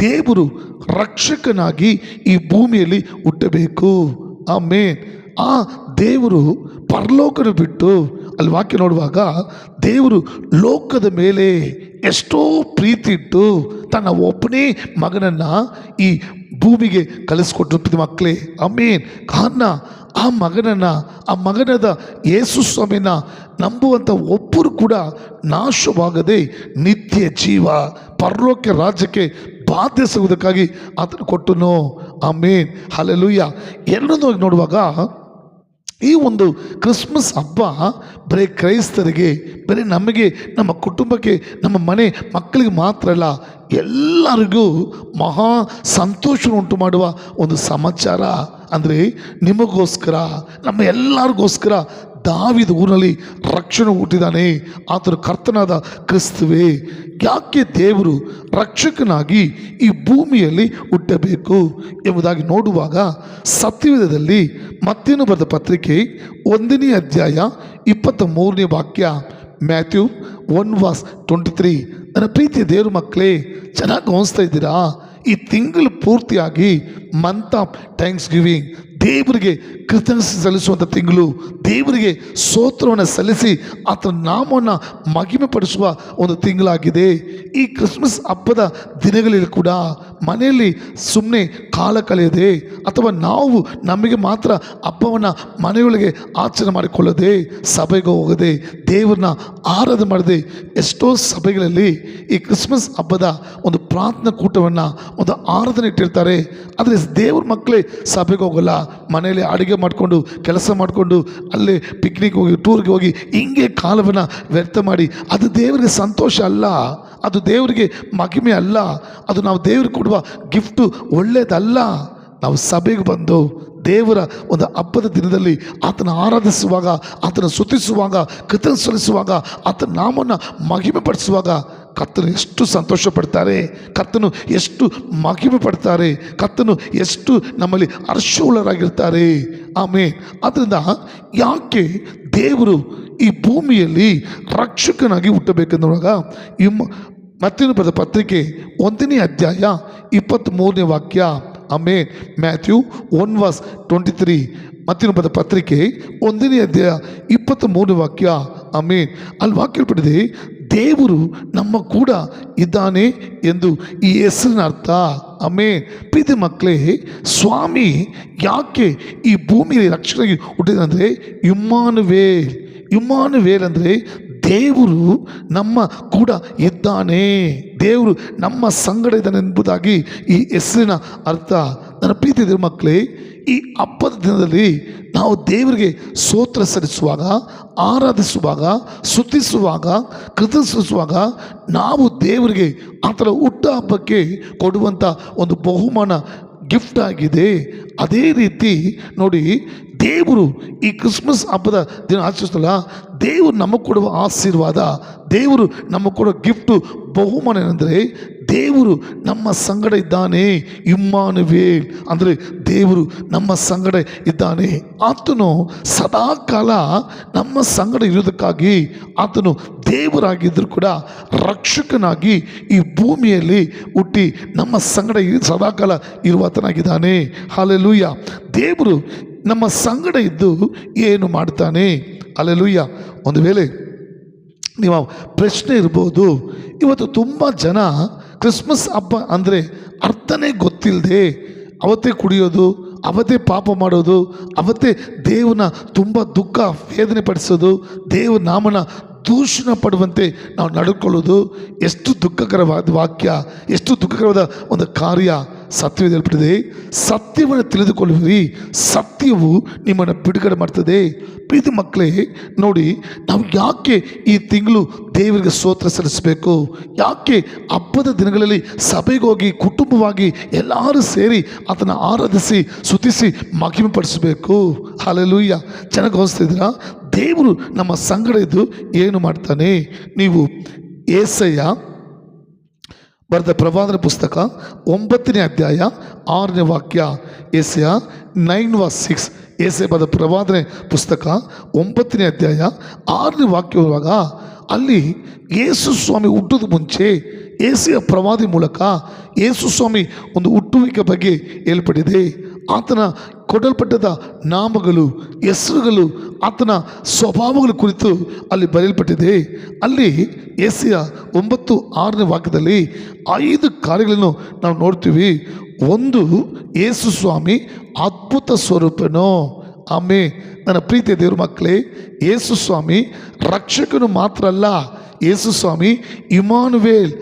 ದೇವರು ರಕ್ಷಕನಾಗಿ ಈ ಭೂಮಿಯಲ್ಲಿ ಹುಟ್ಟಬೇಕು. ಆಮೇನ್. ಆ ದೇವರು ಪರಲೋಕನ ಬಿಟ್ಟು, ಅಲ್ಲಿ ವಾಕ್ಯ ನೋಡುವಾಗ ದೇವರು ಲೋಕದ ಮೇಲೆ ಎಷ್ಟೋ ಪ್ರೀತಿ ಇಟ್ಟು ತನ್ನ ಒಬ್ಬನೇ ಮಗನನ್ನು ಈ ಭೂಮಿಗೆ ಕಲಿಸ್ಕೊಟ್ರು ಮಕ್ಕಳೇ. ಆಮೇನ್. ಕಾರಣ ಆ ಮಗನದ ಯೇಸು ಸ್ವಾಮಿನ ನಂಬುವಂಥ ಒಬ್ಬರು ಕೂಡ ನಾಶವಾಗದೆ ನಿತ್ಯ ಜೀವ ಪರಲೋಕ ರಾಜ್ಯಕ್ಕೆ ಬಾಧ್ಯಸುವುದಕ್ಕಾಗಿ ಆತನು ಕೊಟ್ಟನು. ಆಮೇನ್. ಹಲ್ಲೆಲೂಯಾ. ಎರಡನ್ನೂ ನೋಡುವಾಗ ಈ ಒಂದು ಕ್ರಿಸ್ಮಸ್ ಹಬ್ಬ ಬರೀ ಕ್ರೈಸ್ತರಿಗೆ, ಬರೀ ನಮಗೆ, ನಮ್ಮ ಕುಟುಂಬಕ್ಕೆ, ನಮ್ಮ ಮನೆ ಮಕ್ಕಳಿಗೆ ಮಾತ್ರ ಅಲ್ಲ, ಎಲ್ಲರಿಗೂ ಮಹಾ ಸಂತೋಷ ಉಂಟು ಮಾಡುವ ಒಂದು ಸಮಾಚಾರ. ಅಂದರೆ ನಿಮಗೋಸ್ಕರ, ನಮ್ಮ ಎಲ್ಲರಿಗೋಸ್ಕರ ದಾವೀದ ಊರಿನಲ್ಲಿ ರಕ್ಷಣೆ ಹುಟ್ಟಿದ್ದಾನೆ. ಆತನ ಕರ್ತನಾದ ಕ್ರಿಸ್ತುವೇ. ಯಾಕೆ ದೇವರು ರಕ್ಷಕನಾಗಿ ಈ ಭೂಮಿಯಲ್ಲಿ ಹುಟ್ಟಬೇಕು ಎಂಬುದಾಗಿ ನೋಡುವಾಗ ಸತ್ಯವೇದದಲ್ಲಿ ಮತ್ತೇನು ಬರೆದ ಪತ್ರಿಕೆ 1ನೇ ಅಧ್ಯಾಯ 23ನೇ ವಾಕ್ಯ, ಮ್ಯಾಥ್ಯೂ 1:23. ನನ್ನ ಪ್ರೀತಿಯ ದೇವ್ರ ಮಕ್ಕಳೇ, ಚೆನ್ನಾಗಿ ಗಮನಿಸ್ತಾ ಇದ್ದೀರಾ? ಈ ತಿಂಗಳು ಪೂರ್ತಿಯಾಗಿ ಮಂತ್ ಆಫ್ ಥ್ಯಾಂಕ್ಸ್ ಗಿವಿಂಗ್, ದೇವರಿಗೆ ಕೃತಜ್ಞತೆ ಸಲ್ಲಿಸುವಂಥ ತಿಂಗಳು, ದೇವರಿಗೆ ಸ್ತೋತ್ರವನ್ನು ಸಲ್ಲಿಸಿ ಆತನ ನಾಮವನ್ನು ಮಹಿಮೆ ಪಡಿಸುವ ಒಂದು ತಿಂಗಳಾಗಿದೆ. ಈ ಕ್ರಿಸ್ಮಸ್ ಹಬ್ಬದ ದಿನಗಳಲ್ಲಿ ಕೂಡ ಮನೆಯಲ್ಲಿ ಸುಮ್ಮನೆ ಕಾಲ ಕಳೆಯದೆ, ಅಥವಾ ನಾವು ನಮಗೆ ಮಾತ್ರ ಹಬ್ಬವನ್ನು ಮನೆಯೊಳಗೆ ಆಚರಣೆ ಮಾಡಿಕೊಳ್ಳದೆ, ಸಭೆಗೆ ಹೋಗದೆ, ದೇವರನ್ನ ಆರಾಧನೆ ಮಾಡದೆ, ಎಷ್ಟೋ ಸಭೆಗಳಲ್ಲಿ ಈ ಕ್ರಿಸ್ಮಸ್ ಹಬ್ಬದ ಒಂದು ಪ್ರಾರ್ಥನಾ ಕೂಟವನ್ನು, ಒಂದು ಆರಾಧನೆ ಇಟ್ಟಿರ್ತಾರೆ. ಆದರೆ ದೇವ್ರ ಮಕ್ಕಳೇ ಸಭೆಗೆ ಹೋಗಲ್ಲ, ಮನೆಯಲ್ಲಿ ಅಡುಗೆ ಮಾಡಿಕೊಂಡು, ಕೆಲಸ ಮಾಡಿಕೊಂಡು, ಅಲ್ಲೇ ಪಿಕ್ನಿಕ್ ಹೋಗಿ, ಟೂರ್ಗೆ ಹೋಗಿ, ಹಿಂಗೆ ಕಾಲವನ್ನು ವ್ಯರ್ಥ ಮಾಡಿ, ಅದು ದೇವರಿಗೆ ಸಂತೋಷ ಅಲ್ಲ, ಅದು ದೇವರಿಗೆ ಮಹಿಮೆ ಅಲ್ಲ, ಅದು ನಾವು ದೇವರಿಗೆ ಕೊಡುವ ಗಿಫ್ಟು ಒಳ್ಳೆಯದಲ್ಲ. ನಾವು ಸಭೆಗೆ ಬಂದು ದೇವರ ಒಂದು ಹಬ್ಬದ ದಿನದಲ್ಲಿ ಆತನ ಆರಾಧಿಸುವಾಗ, ಆತನ ಸ್ತುತಿಸುವಾಗ, ಕೃತಜ್ಞತೆ ಸಲ್ಲಿಸುವಾಗ, ಆತನ ನಾಮವನ್ನು ಮಹಿಮೆ ಪಡಿಸುವಾಗ ಕರ್ತನು ಎಷ್ಟು ಸಂತೋಷ ಪಡ್ತಾರೆ, ಕರ್ತನು ಎಷ್ಟು ಮಹಿಮೆ ಪಡ್ತಾರೆ, ಕರ್ತನು ಎಷ್ಟು ನಮ್ಮಲ್ಲಿ ಹರ್ಷೋಳ್ಳರಾಗಿರ್ತಾರೆ. ಆಮೇಲೆ ಆದ್ದರಿಂದ ಯಾಕೆ ದೇವರು ಈ ಭೂಮಿಯಲ್ಲಿ ರಕ್ಷಕನಾಗಿ ಹುಟ್ಟಬೇಕೆಂದಾಗ ಮತ್ತೇನು ಬರೆದ ಪತ್ರಿಕೆ 1ನೇ ಅಧ್ಯಾಯ 23ನೇ ವಾಕ್ಯ, ಆಮೇಲೆ ಮ್ಯಾಥ್ಯೂ 1:23. ಮತ್ತೇನು ಬರೆದ ಪತ್ರಿಕೆ 1ನೇ ಅಧ್ಯಾಯ 23ನೇ ವಾಕ್ಯ, ಆಮೇಲೆ ಅಲ್ಲಿ ವಾಕ್ಯ ಪಡೆದೆ, ದೇವರು ನಮ್ಮ ಕೂಡ ಇದ್ದಾನೆ ಎಂದು ಈ ಹೆಸರಿನ ಅರ್ಥ. ಆಮೇಲೆ ಪ್ರೀತಿ ಮಕ್ಕಳೇ, ಸ್ವಾಮಿ ಯಾಕೆ ಈ ಭೂಮಿಯಲ್ಲಿ ರಕ್ಷಣೆಗೆ ಹುಟ್ಟಿದಂದರೆ ಇಮ್ಮಾನುವೇಲ್ ಅಂದರೆ ದೇವರು ನಮ್ಮ ಕೂಡ ಇದ್ದಾನೆ, ದೇವರು ನಮ್ಮ ಸಂಗಡ ಇದ್ದಾನೆ ಎಂಬುದಾಗಿ ಈ ಹೆಸರಿನ ಅರ್ಥ. ನನ್ನ ಪ್ರೀತಿ ಮಕ್ಕಳೇ, ಈ ಹಬ್ಬದ ದಿನದಲ್ಲಿ ನಾವು ದೇವರಿಗೆ ಸ್ತೋತ್ರ ಸಲ್ಲಿಸುವಾಗ, ಆರಾಧಿಸುವಾಗ, ಸ್ತುತಿಸುವಾಗ, ಕೃತಜ್ಞಿಸುವಾಗ ನಾವು ದೇವರಿಗೆ ಆತನ ಹುಟ್ಟ ಹಬ್ಬಕ್ಕೆ ಕೊಡುವಂಥ ಒಂದು ಬಹುಮಾನ ಗಿಫ್ಟ್ ಆಗಿದೆ. ಅದೇ ರೀತಿ ನೋಡಿ, ದೇವರು ಈ ಕ್ರಿಸ್ಮಸ್ ಹಬ್ಬದ ದಿನ ಆಚರಿಸ್ತಲ್ಲ, ದೇವರು ನಮಗೆ ಕೊಡುವ ಆಶೀರ್ವಾದ, ದೇವರು ನಮಗೆ ಕೊಡುವ ಗಿಫ್ಟು ಬಹುಮಾನ ಏನಂದರೆ ದೇವರು ನಮ್ಮ ಸಂಗಡ ಇದ್ದಾನೆ. ಇಮ್ಮಾನುವೇಲ್ ಅಂದರೆ ದೇವರು ನಮ್ಮ ಸಂಗಡ ಇದ್ದಾನೆ. ಆತನು ಸದಾಕಾಲ ನಮ್ಮ ಸಂಗಡ ಇರುವುದಕ್ಕಾಗಿ ಆತನು ದೇವರಾಗಿದ್ದರೂ ಕೂಡ ರಕ್ಷಕನಾಗಿ ಈ ಭೂಮಿಯಲ್ಲಿ ಹುಟ್ಟಿ ನಮ್ಮ ಸಂಗಡ ಸದಾಕಾಲ ಇರುವಾತನಾಗಿದ್ದಾನೆ. ಹಲ್ಲೆಲೂಯಾ. ದೇವರು ನಮ್ಮ ಸಂಗಡ ಇದ್ದು ಏನು ಮಾಡ್ತಾನೆ? ಹಲ್ಲೆಲೂಯಾ. ಒಂದು ವೇಳೆ ನೀವು ಪ್ರಶ್ನೆ ಇರ್ಬೋದು, ಇವತ್ತು ತುಂಬ ಜನ ಕ್ರಿಸ್ಮಸ್ ಹಬ್ಬ ಅಂದರೆ ಅರ್ಥನೇ ಗೊತ್ತಿಲ್ಲದೆ ಅವತ್ತೇ ಕುಡಿಯೋದು, ಅವತ್ತೇ ಪಾಪ ಮಾಡೋದು, ಅವತ್ತೇ ದೇವನ ತುಂಬ ದುಃಖ ವೇದನೆ ಪಡಿಸೋದು, ದೇವ ನಾಮನ ದೂಷಣ ಪಡುವಂತೆ ನಾವು ನಡ್ಕೊಳ್ಳೋದು ಎಷ್ಟು ದುಃಖಕರವಾದ ವಾಕ್ಯ, ಎಷ್ಟು ದುಃಖಕರವಾದ ಒಂದು ಕಾರ್ಯ. ಸತ್ಯವೇದ ಹೇಳ್ಬಿಟ್ಟಿದೆ, ಸತ್ಯವನ್ನು ತಿಳಿದುಕೊಳ್ಳುವಿರಿ, ಸತ್ಯವು ನಿಮ್ಮನ್ನು ಬಿಡುಗಡೆ ಮಾಡ್ತದೆ. ಪ್ರೀತಿ ಮಕ್ಕಳೇ, ನೋಡಿ ನಾವು ಯಾಕೆ ಈ ತಿಂಗಳು ದೇವರಿಗೆ ಸ್ತೋತ್ರ ಸಲ್ಲಿಸಬೇಕು? ಯಾಕೆ ಹಬ್ಬದ ದಿನಗಳಲ್ಲಿ ಸಭೆಗೆ ಹೋಗಿ ಕುಟುಂಬವಾಗಿ ಎಲ್ಲರೂ ಸೇರಿ ಆತನ ಆರಾಧಿಸಿ ಸ್ತುತಿಸಿ ಮಹಿಮೆ ಪಡಿಸಬೇಕು? ಹಲ್ಲೆಲೂಯಾ. ಚೆನ್ನಾಗಿ ಗಮನಿಸ್ತಿದ್ದೀರಾ? ದೇವರು ನಮ್ಮ ಸಂಗಡ ಇದ್ದು ಏನು ಮಾಡ್ತಾನೆ? ನೀವು ಏಸಯ್ಯ ಬರೆದ ಪ್ರವಾದನ ಪುಸ್ತಕ 9ನೇ ಅಧ್ಯಾಯ 6ನೇ ವಾಕ್ಯ, ಏಸಯ್ಯ 9:6. ಏಸಯ್ಯ ಬರೆದ ಪ್ರವಾದನೆ ಪುಸ್ತಕ 9ನೇ ಅಧ್ಯಾಯ 6ನೇ ವಾಕ್ಯವಾಗ ಅಲ್ಲಿ ಯೇಸು ಸ್ವಾಮಿ ಹುಟ್ಟೋದು ಮುಂಚೆ ಏಸಿಯ ಪ್ರವಾದಿ ಮೂಲಕ ಯೇಸು ಸ್ವಾಮಿ ಒಂದು ಹುಟ್ಟುವಿಕೆ ಬಗ್ಗೆ ಹೇಳ್ಪಟ್ಟಿದೆ. ಆತನ ಕೊಡಲ್ಪಟ್ಟದ ನಾಮಗಳು, ಹೆಸರುಗಳು, ಆತನ ಸ್ವಭಾವಗಳ ಕುರಿತು ಅಲ್ಲಿ ಬರೆಯಲ್ಪಟ್ಟಿದೆ. ಅಲ್ಲಿ ಏಸಿಯ 9:6 ವಾಕ್ಯದಲ್ಲಿ 5 ಕಾರ್ಯಗಳನ್ನು ನಾವು ನೋಡ್ತೀವಿ. ಒಂದು, ಯೇಸು ಸ್ವಾಮಿ ಅದ್ಭುತ ಸ್ವರೂಪನೋ. ಆಮೇಲೆ ನನ್ನ ಪ್ರೀತಿಯ ದೇವ್ರ ಮಕ್ಕಳೇ, ಯೇಸು ಸ್ವಾಮಿ ರಕ್ಷಕನು ಮಾತ್ರ ಅಲ್ಲ, ಯೇಸು ಸ್ವಾಮಿ ಇಮಾನುವೇಲ್,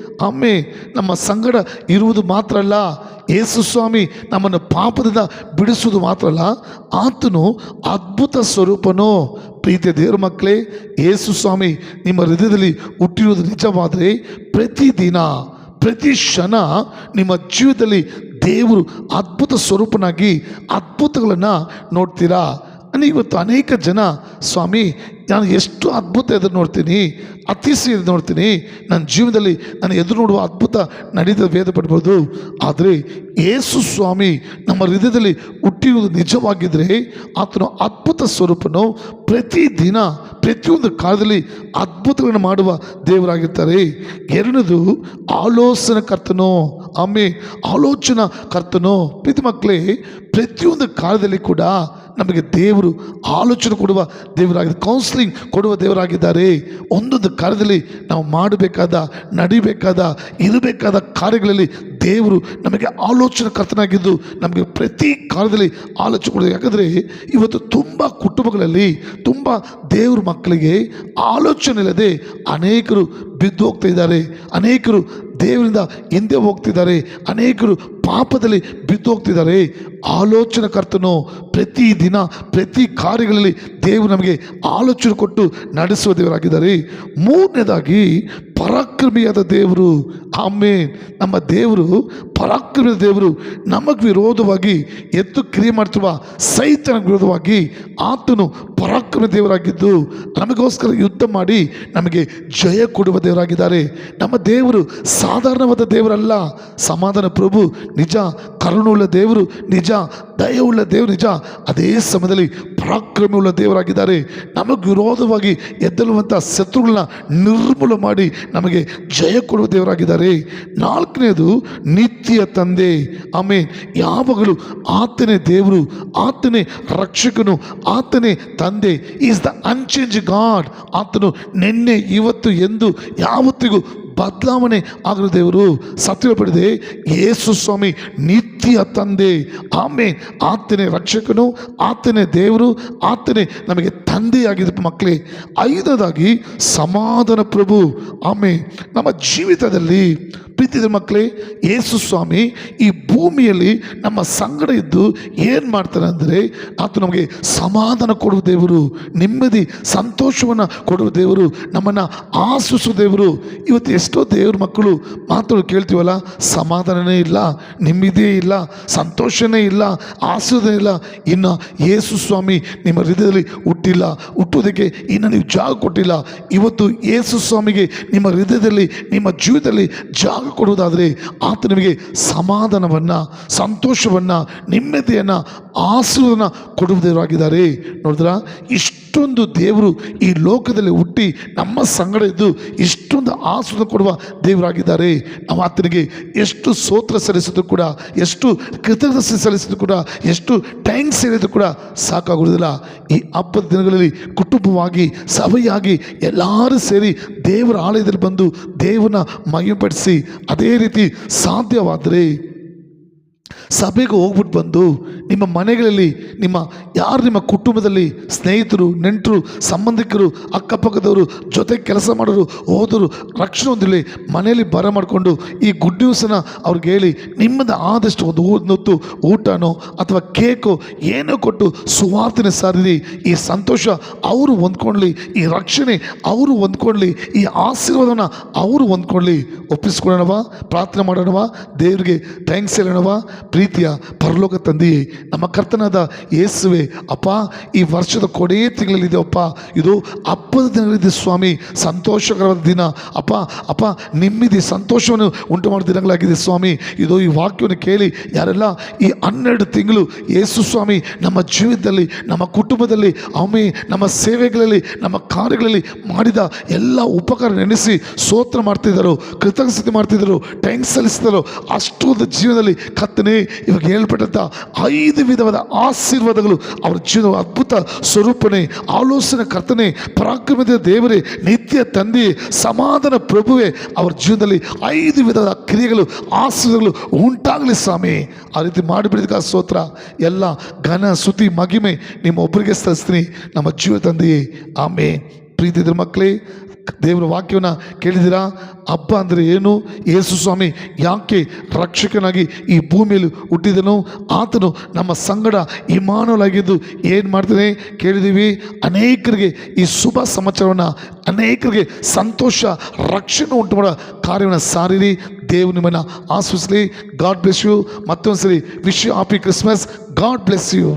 ನಮ್ಮ ಸಂಗಡ ಇರುವುದು ಮಾತ್ರ ಅಲ್ಲ, ಯೇಸು ಸ್ವಾಮಿ ನಮ್ಮನ್ನು ಪಾಪದಿಂದ ಬಿಡಿಸುವುದು ಮಾತ್ರ ಅಲ್ಲ, ಆತನು ಅದ್ಭುತ ಸ್ವರೂಪನೋ. ಪ್ರೀತಿಯ ದೇವ್ರ ಮಕ್ಕಳೇ, ಯೇಸು ಸ್ವಾಮಿ ನಿಮ್ಮ ಹೃದಯದಲ್ಲಿ ಹುಟ್ಟಿರುವುದು ನಿಜವಾದರೆ ಪ್ರತಿದಿನ ಪ್ರತಿ ಕ್ಷಣ ನಿಮ್ಮ ಜೀವಿತದಲ್ಲಿ ದೇವರು ಅದ್ಭುತ ಸ್ವರೂಪನಾಗಿ ಅದ್ಭುತಗಳನ್ನು ನೋಡ್ತೀರಾ. ಇವತ್ತು ಅನೇಕ ಜನ, ಸ್ವಾಮಿ ನಾನು ಎಷ್ಟು ಅದ್ಭುತ ಎದುರು ನೋಡ್ತೀನಿ, ಅತಿಶಯ ನೋಡ್ತೀನಿ, ನನ್ನ ಜೀವನದಲ್ಲಿ ನಾನು ಎದುರು ನೋಡುವ ಅದ್ಭುತ ನಡೀತ ವೇದ ಪಡ್ಬೋದು. ಆದರೆ ಯೇಸು ಸ್ವಾಮಿ ನಮ್ಮ ಹೃದಯದಲ್ಲಿ ಹುಟ್ಟಿರುವುದು ನಿಜವಾಗಿದ್ದರೆ ಆತನು ಅದ್ಭುತ ಸ್ವರೂಪನು ಪ್ರತಿದಿನ ಪ್ರತಿಯೊಂದು ಕಾಲದಲ್ಲಿ ಅದ್ಭುತಗಳನ್ನು ಮಾಡುವ ದೇವರಾಗಿರ್ತಾರೆ. ಎರಡನೇದು, ಆಲೋಚನಾ ಕರ್ತನೋ. ಆಲೋಚನಾ ಕರ್ತನೋ. ಪ್ರೀತಿ ಮಕ್ಕಳೇ, ಪ್ರತಿಯೊಂದು ಕಾಲದಲ್ಲಿ ಕೂಡ ನಮಗೆ ದೇವರು ಆಲೋಚನೆ ಕೊಡುವ ದೇವರಾಗಿದೆ, ಕೌನ್ಸಿಲಿಂಗ್ ಕೊಡುವ ದೇವರಾಗಿದ್ದಾರೆ. ಒಂದೊಂದು ಕಾರ್ಯದಲ್ಲಿ ನಾವು ಮಾಡಬೇಕಾದ, ನಡಿಬೇಕಾದ, ಇರಬೇಕಾದ ಕಾರ್ಯಗಳಲ್ಲಿ ದೇವರು ನಮಗೆ ಆಲೋಚನೆ ಕರ್ತನಾಗಿದ್ದು ನಮಗೆ ಪ್ರತಿ ಕಾಲದಲ್ಲಿ ಆಲೋಚನೆ ಕೊಡೋದು. ಯಾಕಂದರೆ ಇವತ್ತು ತುಂಬ ಕುಟುಂಬಗಳಲ್ಲಿ, ತುಂಬ ದೇವ್ರ ಮಕ್ಕಳಿಗೆ ಆಲೋಚನೆ ಇಲ್ಲದೆ ಅನೇಕರು ಬಿದ್ದು ಹೋಗ್ತಾ ಇದ್ದಾರೆ, ಅನೇಕರು ದೇವರಿಂದ ಹಿಂದೆ ಹೋಗ್ತಿದ್ದಾರೆ, ಅನೇಕರು ಪಾಪದಲ್ಲಿ ಬಿದ್ದು ಹೋಗ್ತಿದ್ದಾರೆ. ಆಲೋಚನೆ ಕರ್ತನು ಪ್ರತಿದಿನ ಪ್ರತಿ ಕಾರ್ಯಗಳಲ್ಲಿ ದೇವರು ನಮಗೆ ಆಲೋಚನೆ ಕೊಟ್ಟು ನಡೆಸುವ ದೇವರಾಗಿದ್ದಾರೆ. ಮೂರನೇದಾಗಿ, ಪರಾಕ್ರಮಿಯಾದ ದೇವರು. ನಮ್ಮ ದೇವರು ಪರಾಕ್ರಮಿಯಾದ ದೇವರು. ನಮಗೆ ವಿರೋಧವಾಗಿ ಎದ್ದು ಕ್ರಿಯೆ ಮಾಡ್ತಿರುವ ಸೈತನ ವಿರೋಧವಾಗಿ ಆತನು ಪರಾಕ್ರಮ ದೇವರಾಗಿದ್ದು ನಮಗೋಸ್ಕರ ಯುದ್ಧ ಮಾಡಿ ನಮಗೆ ಜಯ ಕೊಡುವ ದೇವರಾಗಿದ್ದಾರೆ. ನಮ್ಮ ದೇವರು ಸಾಧಾರಣವಾದ ದೇವರಲ್ಲ, ಸಮಾಧಾನ ಪ್ರಭು ನಿಜ, ಕರುಣುಳ್ಳ ದೇವರು ನಿಜ, ದಯವುಳ್ಳ ದೇವರು ನಿಜ, ಅದೇ ಸಮಯದಲ್ಲಿ ಪರಾಕ್ರಮವುಳ್ಳ ದೇವರಾಗಿದ್ದಾರೆ. ನಮಗೆ ವಿರೋಧವಾಗಿ ಎದ್ದಲುವಂಥ ಶತ್ರುಗಳನ್ನ ನಿರ್ಮೂಲ ಮಾಡಿ ನಮಗೆ ಜಯ ಕೊಡುವ ದೇವರಾಗಿದ್ದಾರೆ. ನಾಲ್ಕನೇದು, ನಿತ್ಯ ತಂದೆ. ಯಾವಾಗಲೂ ಆತನೇ ದೇವರು, ಆತನೇ ರಕ್ಷಕನು, ಆತನೇ ತಂದೆ. Is the unchanged god. ಆತನು ನಿನ್ನೆ ಇವತ್ತು ಎಂದು ಯಾವತ್ತಿಗೂ ಬದಲಾವಣೆ ಆಗಿರೋ ದೇವರು. ಸತ್ಯ ಪಡೆದೆ ಯೇಸು ಸ್ವಾಮಿ ನಿತ್ಯ ತಂದೆ. ಆತನೇ ರಕ್ಷಕನು, ಆತನೇ ದೇವರು, ಆತನೇ ನಮಗೆ ತಂದೆಯಾಗಿದ್ದ ಮಕ್ಕಳೇ. ಐದನೇದಾಗಿ, ಸಮಾಧಾನ ಪ್ರಭು. ನಮ್ಮ ಜೀವಿತದಲ್ಲಿ ಪ್ರೀತಿದ ಮಕ್ಕಳೇ, ಯೇಸು ಸ್ವಾಮಿ ಈ ಭೂಮಿಯಲ್ಲಿ ನಮ್ಮ ಸಂಗಡ ಇದ್ದು ಏನು ಮಾಡ್ತಾರೆ ಅಂದರೆ, ಆತ ನಮಗೆ ಸಮಾಧಾನ ಕೊಡುವ ದೇವರು, ನೆಮ್ಮದಿ ಸಂತೋಷವನ್ನು ಕೊಡುವ ದೇವರು, ನಮ್ಮನ್ನು ಆಶಿಸುವ ದೇವರು. ಇವತ್ತು ಎಷ್ಟೋ ದೇವ್ರ ಮಕ್ಕಳು ಮಾತುಗಳು ಕೇಳ್ತೀವಲ್ಲ, ಸಮಾಧಾನನೇ ಇಲ್ಲ, ನೆಮ್ಮದಿಯೇ ಇಲ್ಲ, ಸಂತೋಷನೇ ಇಲ್ಲ, ಆಶೀರ್ವಾದ ಇಲ್ಲ. ಇನ್ನು ಯೇಸು ಸ್ವಾಮಿ ನಿಮ್ಮ ಹೃದಯದಲ್ಲಿ ಹುಟ್ಟಿಲ್ಲ, ಹುಟ್ಟೋದಕ್ಕೆ ಇನ್ನು ನೀವು ಜಾಗ ಕೊಟ್ಟಿಲ್ಲ. ಇವತ್ತು ಯೇಸು ಸ್ವಾಮಿಗೆ ನಿಮ್ಮ ಹೃದಯದಲ್ಲಿ, ನಿಮ್ಮ ಜೀವಿತದಲ್ಲಿ ಜಾಗ ಕೊಡುವುದಾದರೆ ಆತ ನಿಮಗೆ ಸಮಾಧಾನವನ್ನು, ಸಂತೋಷವನ್ನು, ನೆಮ್ಮದಿಯನ್ನು, ಆಶೀರ್ವಾದವನ್ನು ಕೊಡುವುದೇವರಾಗಿದ್ದಾರೆ. ನೋಡಿದ್ರ, ಇಷ್ಟೊಂದು ದೇವರು ಈ ಲೋಕದಲ್ಲಿ ಹುಟ್ಟಿ ನಮ್ಮ ಸಂಗಡ ಇದ್ದು ಇಷ್ಟೊಂದು ಆಶೀರ್ವಾದ ಕೊಡುವ ದೇವರಾಗಿದ್ದಾರೆ. ನಾವು ಆತನಿಗೆ ಎಷ್ಟು ಸ್ತೋತ್ರ ಸಲ್ಲಿಸಿದ್ರು ಕೂಡ, ಎಷ್ಟು ಕೃತಜ್ಞತೆ ಸಲ್ಲಿಸಿದ್ರು ಕೂಡ, ಎಷ್ಟು ಥ್ಯಾಂಕ್ಸ್ ಹೇಳಿದ್ರು ಕೂಡ ಸಾಕಾಗುವುದಿಲ್ಲ. ಈ ಹಬ್ಬದ ದಿನಗಳಲ್ಲಿ ಕುಟುಂಬವಾಗಿ, ಸಭೆಯಾಗಿ ಎಲ್ಲರೂ ಸೇರಿ ದೇವರ ಆಲಯದಲ್ಲಿ ಬಂದು ದೇವರನ್ನ ಮಹಿಮೆಪಡಿಸಿ, ಅದೇ ರೀತಿ ಸಾಧ್ಯವಾದರೆ ಸಭೆಗೆ ಹೋಗ್ಬಿಟ್ಟು ಬಂದು ನಿಮ್ಮ ಮನೆಗಳಲ್ಲಿ, ನಿಮ್ಮ ಕುಟುಂಬದಲ್ಲಿ ಸ್ನೇಹಿತರು, ನೆಂಟರು, ಸಂಬಂಧಿಕರು, ಅಕ್ಕಪಕ್ಕದವರು, ಜೊತೆ ಕೆಲಸ ಮಾಡೋರು, ಹೋದರು ರಕ್ಷಣೆ ಹೊಂದಿರಲಿ, ಮನೆಯಲ್ಲಿ ಬರ ಮಾಡಿಕೊಂಡು ಈ ಗುಡ್ ನ್ಯೂಸನ್ನು ಅವ್ರಿಗೆ ಹೇಳಿ, ನಿಮ್ಮದು ಆದಷ್ಟು ಒಂದು ಹೊತ್ತು ಊಟನೋ ಅಥವಾ ಕೇಕೋ ಏನೋ ಕೊಟ್ಟು ಸುವಾರ್ತೆನ ಸಾರಿರಿ. ಈ ಸಂತೋಷ ಅವರು ಹೊಂದ್ಕೊಳ್ಳಿ, ಈ ರಕ್ಷಣೆ ಅವರು ಹೊಂದ್ಕೊಳ್ಳಿ, ಈ ಆಶೀರ್ವಾದನ ಅವರು ಹೊಂದ್ಕೊಳ್ಳಿ. ಒಪ್ಪಿಸ್ಕೊಳ್ಳೋಣವಾ? ಪ್ರಾರ್ಥನೆ ಮಾಡೋಣವಾ? ದೇವರಿಗೆ ಥ್ಯಾಂಕ್ಸ್ ಹೇಳೋಣವಾ? ಪ್ರೀತಿಯ ಪರಲೋಕ ತಂದೆಯೇ, ನಮ್ಮ ಕರ್ತನಾದ ಯೇಸುವೆ ಅಪ್ಪ, ಈ ವರ್ಷದ ಕೊನೆಯ ತಿಂಗಳಲ್ಲಿದೆ ಅಪ್ಪ, ಇದು ಹಬ್ಬದ ದಿನಗಳಿದೆ ಸ್ವಾಮಿ, ಸಂತೋಷಕರವಾದ ದಿನ ಅಪ್ಪ. ಅಪ್ಪ, ನಿಮ್ಮಿದೆ ಸಂತೋಷವನ್ನು ಉಂಟು ಮಾಡೋ ದಿನಗಳಾಗಿದೆ ಸ್ವಾಮಿ. ಇದು ಈ ವಾಕ್ಯವನ್ನು ಕೇಳಿ ಯಾರೆಲ್ಲ ಈ 12 ತಿಂಗಳು ಯೇಸು ಸ್ವಾಮಿ ನಮ್ಮ ಜೀವಿತದಲ್ಲಿ, ನಮ್ಮ ಕುಟುಂಬದಲ್ಲಿ, ಆಮೆ ನಮ್ಮ ಸೇವೆಗಳಲ್ಲಿ, ನಮ್ಮ ಕಾರ್ಯಗಳಲ್ಲಿ ಮಾಡಿದ ಎಲ್ಲ ಉಪಕಾರ ನೆನೆಸಿ ಸ್ತೋತ್ರ ಮಾಡ್ತಿದ್ದಾರೋ, ಕೃತಜ್ಞತೆ ಮಾಡ್ತಿದ್ದಾರೋ, ಥ್ಯಾಂಕ್ಸ್ ಸಲ್ಲಿಸ್ತಾರೋ, ಅಷ್ಟು ಜೀವನದಲ್ಲಿ ಕರ್ತನೇ ಇವಾಗ ಹೇಳ್ಪಟ್ಟಂಥ 5 ವಿಧವಾದ ಆಶೀರ್ವಾದಗಳು ಅವ್ರ ಜೀವನ ಅದ್ಭುತ ಸ್ವರೂಪನೇ, ಆಲೋಚನೆ ಕರ್ತನೆ, ಪರಾಕ್ರಮದ ದೇವರೇ, ನಿತ್ಯ ತಂದೆ, ಸಮಾಧಾನ ಪ್ರಭುವೇ, ಅವ್ರ ಜೀವನದಲ್ಲಿ 5 ವಿಧದ ಕ್ರಿಯೆಗಳು, ಆಶೀರ್ವಾದಗಳು ಉಂಟಾಗಲಿ ಸ್ವಾಮಿ. ಆ ರೀತಿ ಮಾಡಿಬಿಡಿದ ಸ್ತೋತ್ರ. ಎಲ್ಲ ಘನ ಸ್ತುತಿ ಮಹಿಮೆ ನಿಮ್ಮ ಒಬ್ಬರಿಗೆ ಸಲ್ಲಿಸ್ತೀನಿ ನಮ್ಮ ಜೀವ ತಂದೆಯೇ, ಆಮೇನ್. ಪ್ರೀತಿದ್ರ ಮಕ್ಕಳೇ, ದೇವರ ವಾಕ್ಯವನ್ನು ಕೇಳಿದಿರಾ? ಹಬ್ಬ ಅಂದರೆ ಏನು? ಯೇಸು ಸ್ವಾಮಿ ಯಾಕೆ ರಕ್ಷಕನಾಗಿ ಈ ಭೂಮಿಯಲ್ಲಿ ಹುಟ್ಟಿದನು? ಆತನು ನಮ್ಮ ಸಂಗಡ ಇಮಾನುವಲಾಗಿದ್ದು ಏನು ಮಾಡ್ತಾನೆ ಕೇಳಿದ್ದೀವಿ. ಅನೇಕರಿಗೆ ಈ ಶುಭ ಸಮಾಚಾರವನ್ನು, ಅನೇಕರಿಗೆ ಸಂತೋಷ, ರಕ್ಷಣೆ ಉಂಟು ಮಾಡೋ ಕಾರ್ಯವನ್ನು ಸಾರಿರಿ. ದೇವರು ನಿಮ್ಮನ್ನು ಆಶೀರ್ವದಿಸಲಿ. God bless you. ಮತ್ತೊಂದು ಸರಿ wish you happy Christmas. God bless you.